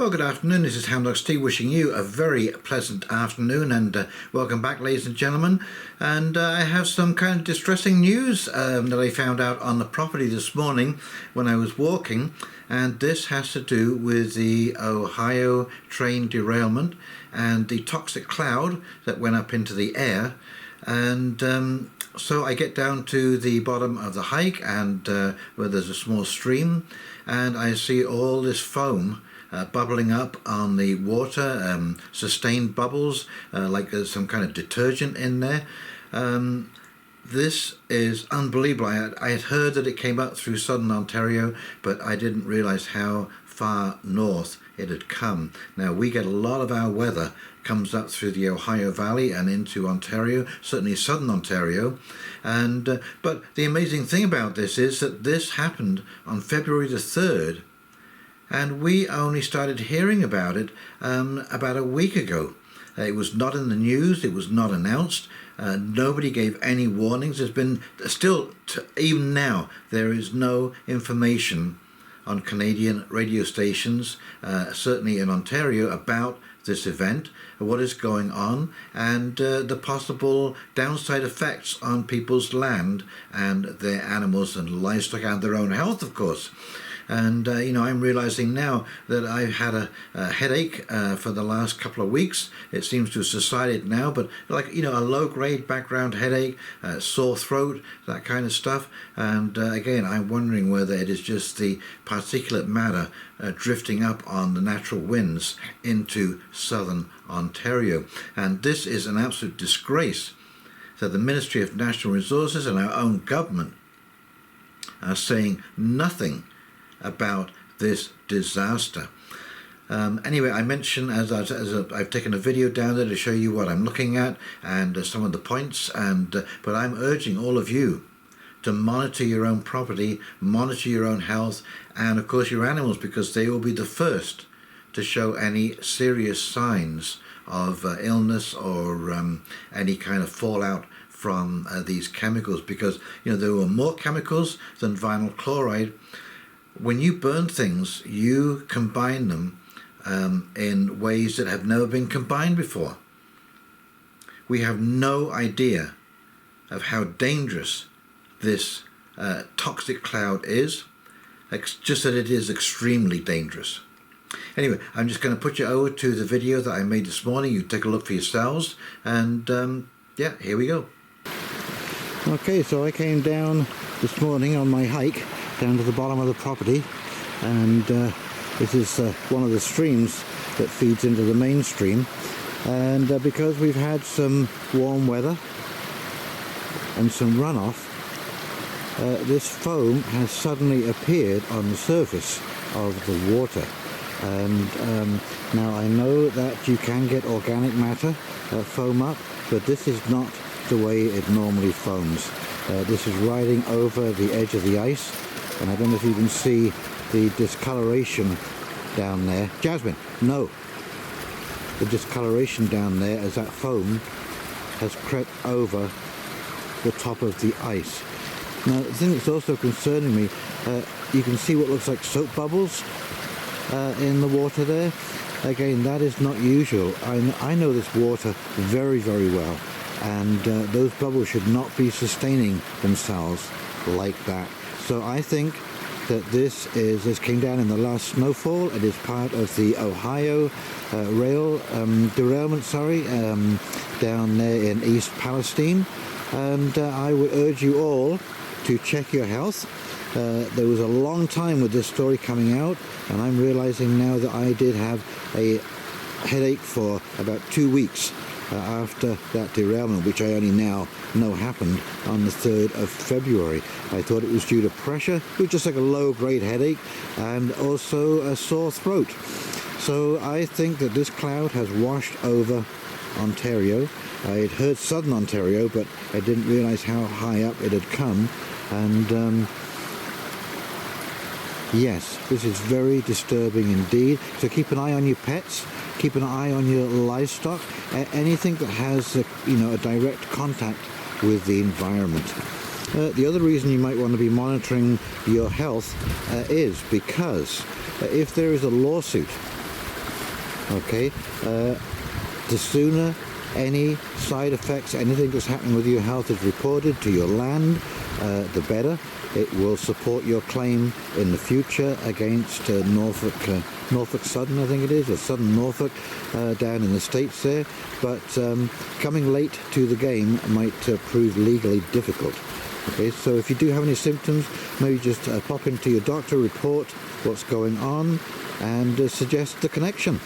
Well, good afternoon. This is Houndog Steve wishing you a very pleasant afternoon, and welcome back, ladies and gentlemen. And I have some kind of distressing news that I found out on the property this morning when I was walking, and this has to do with the Ohio train derailment and the toxic cloud that went up into the air. And so I get down to the bottom of the hike, and where there's a small stream, and I see all this foam bubbling up on the water, sustained bubbles, like there's some kind of detergent in there. This is unbelievable. I had heard that it came up through southern Ontario, but I didn't realize how far north it had come. Now, we get a lot of our weather comes up through the Ohio Valley and into Ontario, certainly southern Ontario. And but the amazing thing about this is that this happened on February the 3rd, and we only started hearing about it about a week ago. It was not in the news, it was not announced, nobody gave any warnings. There's been still, even now, there is no information on Canadian radio stations, certainly in Ontario, about this event, what is going on, and the possible downside effects on people's land and their animals and livestock and their own health, of course. And, I'm realizing now that I've had a headache for the last couple of weeks. It seems to have subsided now, but a low-grade background headache, sore throat, that kind of stuff. And again, I'm wondering whether it is just the particulate matter drifting up on the natural winds into southern Ontario. And this is an absolute disgrace that the Ministry of Natural Resources and our own government are saying nothing about this disaster. Anyway, I mentioned as I've taken a video down there to show you what I'm looking at and some of the points, but I'm urging all of you to monitor your own property, monitor your own health, and of course your animals, because they will be the first to show any serious signs of illness or any kind of fallout from these chemicals, because there were more chemicals than vinyl chloride. When you burn things, you combine them in ways that have never been combined before. We have no idea of how dangerous this toxic cloud is, just that it is extremely dangerous. Anyway, I'm just going to put you over to the video that I made this morning. You take a look for yourselves, and here we go. Okay, so I came down this morning on my hike down to the bottom of the property, and this is one of the streams that feeds into the main stream, and because we've had some warm weather and some runoff, this foam has suddenly appeared on the surface of the water. And now I know that you can get organic matter foam up, but this is not the way it normally foams. This is riding over the edge of the ice, and I don't know if you can see the discoloration down there. Jasmine, no. The discoloration down there as that foam has crept over the top of the ice. Now, the thing that's also concerning me, you can see what looks like soap bubbles in the water there. Again, that is not usual. I know this water very, very well, and those bubbles should not be sustaining themselves like that. So I think that this came down in the last snowfall. It is part of the Ohio rail derailment, down there in East Palestine. And I would urge you all to check your health. There was a long time with this story coming out, and I'm realizing now that I did have a headache for about 2 weeks after that derailment, which I only now know happened on the 3rd of February. I thought it was due to pressure. It was just like a low-grade headache and also a sore throat. So I think that this cloud has washed over Ontario. I had heard southern Ontario, but I didn't realize how high up it had come. And yes, this is very disturbing indeed. So keep an eye on your pets, keep an eye on your livestock, anything that has a direct contact with the environment. The other reason you might want to be monitoring your health is because if there is a lawsuit Okay, the sooner any side effects, anything that's happening with your health is reported to your land, the better. It will support your claim in the future against Norfolk Southern, I think it is, or Southern Norfolk, down in the States there. But coming late to the game might prove legally difficult. Okay, so if you do have any symptoms, maybe just pop into your doctor, report what's going on, and suggest the connection.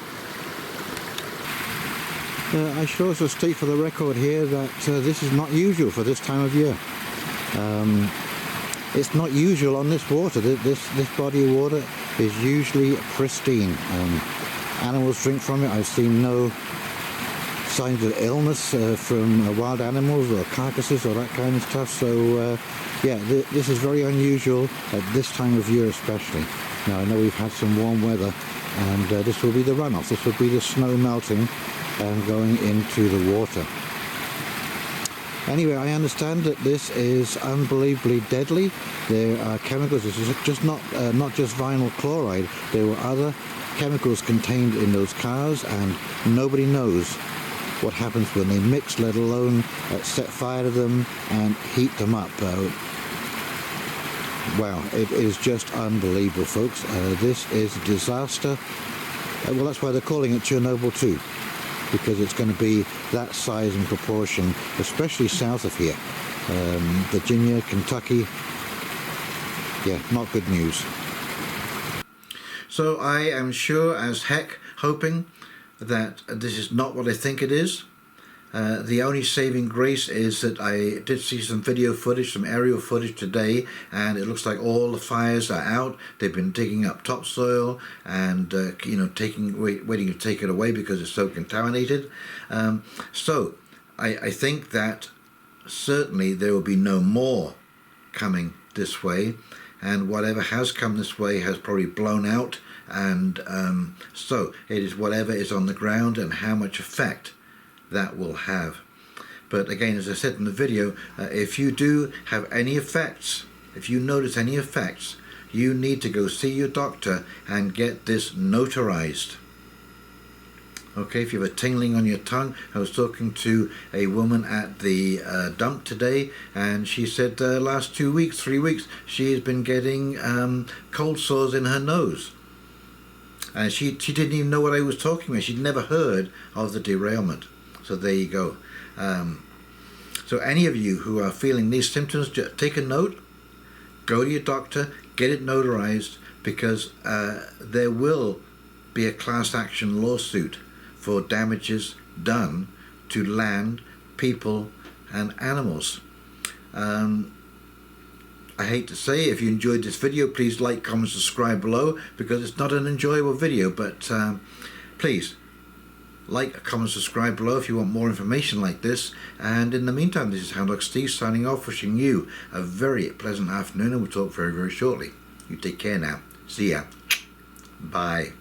I should also state for the record here that this is not usual for this time of year. It's not usual on this water. This body of water is usually pristine. Animals drink from it. I've seen no signs of illness from wild animals or carcasses or that kind of stuff. So yeah, this is very unusual at this time of year especially. Now I know we've had some warm weather, and this will be the runoff. This will be the snow melting and going into the water. Anyway, I understand that this is unbelievably deadly. There are chemicals. This is just not just vinyl chloride. There were other chemicals contained in those cars, and nobody knows what happens when they mix, let alone set fire to them and heat them up. Wow, it is just unbelievable, folks. This is a disaster. Well, that's why they're calling it Chernobyl 2. Because it's going to be that size and proportion, especially south of here. Virginia, Kentucky, yeah, not good news. So I am sure as heck hoping that this is not what I think it is. The only saving grace is that I did see some video footage, some aerial footage today, and it looks like all the fires are out. They've been digging up topsoil and you know, waiting to take it away because it's so contaminated. So I think that certainly there will be no more coming this way, and whatever has come this way has probably blown out, and so it is whatever is on the ground and how much effect that will have. But again, as I said in the video, if you do have any effects, if you notice any effects, you need to go see your doctor and get this notarized. Okay, if you have a tingling on your tongue, I was talking to a woman at the dump today, and she said the last 2 weeks, 3 weeks, she has been getting cold sores in her nose. And she didn't even know what I was talking about. She'd never heard of the derailment. So there you go. So any of you who are feeling these symptoms, just take a note, go to your doctor, get it notarized, because there will be a class action lawsuit for damages done to land, people, and animals. I hate to say, if you enjoyed this video, please like, comment, subscribe below, because it's not an enjoyable video, but please like, comment, subscribe below if you want more information like this. And in the meantime, this is Houndog Steve signing off, wishing you a very pleasant afternoon, and we'll talk very, very shortly. You take care now. See ya. Bye.